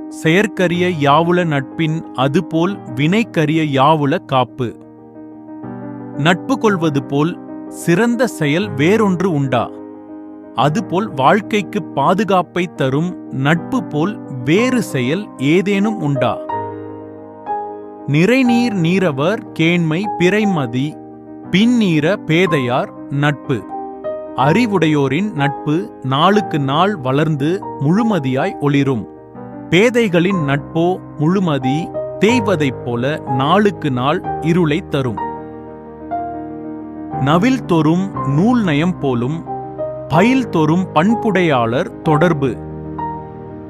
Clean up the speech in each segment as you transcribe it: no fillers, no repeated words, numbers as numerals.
செயற்கரிய யாவுல நட்பின் அதுபோல் வினைக்கரிய யாவுல காப்பு. நட்பு கொள்வது போல் சிறந்த செயல் வேறொன்று உண்டா? அதுபோல் வாழ்க்கைக்கு பாதுகாப்பை தரும் நட்பு போல் வேறு செயல் ஏதேனும் உண்டா? நிறைநீர் நீரவர் கேண்மை பிறைமதி பின்னீர பேதையார் நட்பு. அறிவுடையோரின் நட்பு நாளுக்கு நாள் வளர்ந்து முழுமதியாய் ஒளிரும். பேதைகளின் நட்போ முழுமதி தேய்வதைப் போல நாளுக்கு நாள் இருளைத் தரும். நவில் தொறும் நூல் நயம் போலும் பயில் தொறும் பண்புடையாளர் தொடர்பு.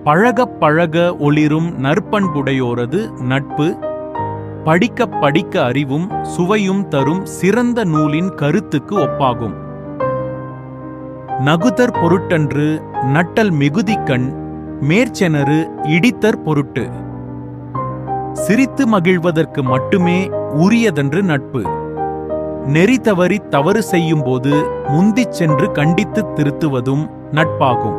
பழகப் பழக ஒளிரும் நற்பண்புடையோரது நட்பு. படிக்க படிக்க அறிவும் சுவையும் தரும் சிறந்த நூலின் கருத்துக்கு ஒப்பாகும். நகுதற் பொருட்டன்று நட்டல் மிகுதிக்கண் மேற்செனறு இடித்தற் பொருட்டு. சிரித்து மகிழ்வதற்கு மட்டுமே உரியதன்று நட்பு. நெறி தவறி தவறு செய்யும்போது முந்திச் சென்று கண்டித்து திருத்துவதும் நட்பாகும்.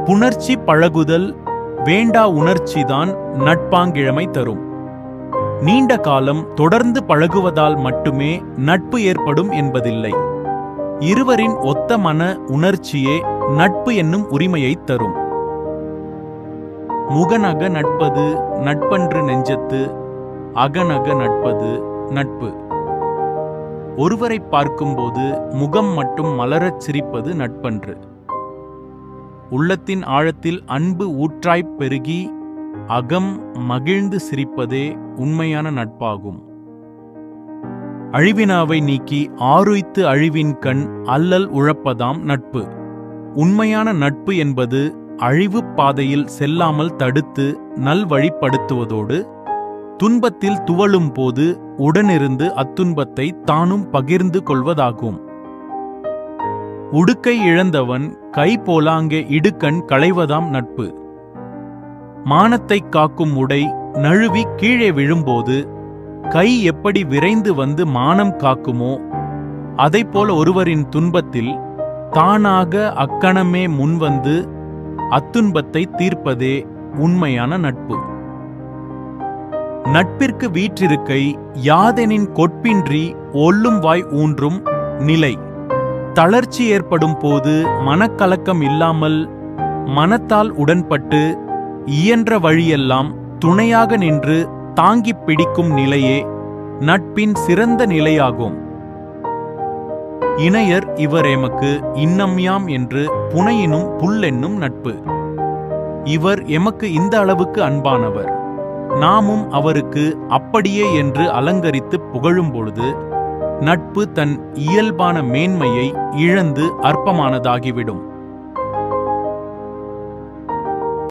புணர்ச்சி பழகுதல் வேண்டா உணர்ச்சிதான் நட்பாங்கிழமை தரும். நீண்ட காலம் தொடர்ந்து பழகுவதால் மட்டுமே நட்பு ஏற்படும் என்பதில்லை. இருவரின் ஒத்த மன உணர்ச்சியே நட்பு என்னும் உரிமையைத் தரும். முகநக நட்பது நட்பன்று நெஞ்சத்து அகநக நட்பது நட்பு. ஒருவரை பார்க்கும்போது முகம் மட்டும் மலரச் சிரிப்பது நட்பன்று. உள்ளத்தின் ஆழத்தில் அன்பு ஊற்றாய்ப் பெருகி அகம் மகிழ்ந்து சிரிப்பதே உண்மையான நட்பாகும். அழிவினாவை நீக்கி ஆருய்த்து அழிவின் கண் அல்லல் உழப்பதாம் நட்பு. உண்மையான நட்பு என்பது அழிவு பாதையில் செல்லாமல் தடுத்து நல்வழிப்படுத்துவதோடு துன்பத்தில் துவளும் போது உடனிருந்து அத்துன்பத்தை தானும் பகிர்ந்து கொள்வதாகும். உடுக்கை இழந்தவன் கை போலாங்கே இடுக்கண் களைவதாம் நட்பு. மானத்தைக் காக்கும் உடை நழுவி கீழே விழும்போது கை எப்படி விரைந்து வந்து மானம் காக்குமோ அதைப்போல ஒருவரின் துன்பத்தில் தானாக அக்கணமே முன்வந்து அத்துன்பத்தை தீர்ப்பதே உண்மையான நட்பு. நட்பிற்கு வீற்றிருக்கை யாதெனின் கொட்பின்றி ஒல்லும் வாய் ஊன்றும் நிலை. தளர்ச்சி ஏற்படும் போது மனக்கலக்கம் இல்லாமல் மனத்தால் உடன்பட்டு இயன்ற வழியெல்லாம் துணையாக நின்று தாங்கிப் பிடிக்கும் நிலையே நட்பின் சிறந்த நிலையாகும். இணையர் இவர் எமக்கு இன்னம்யாம் என்று புனையினும் புல்லென்னும் நட்பு. இவர் எமக்கு இந்த அளவுக்கு அன்பானவர், நாமும் அவருக்கு அப்படியே என்று அலங்கரித்து புகழும் பொழுது நட்பு தன் இயல்பான மேன்மையை இழந்து அற்பமானதாகிவிடும்.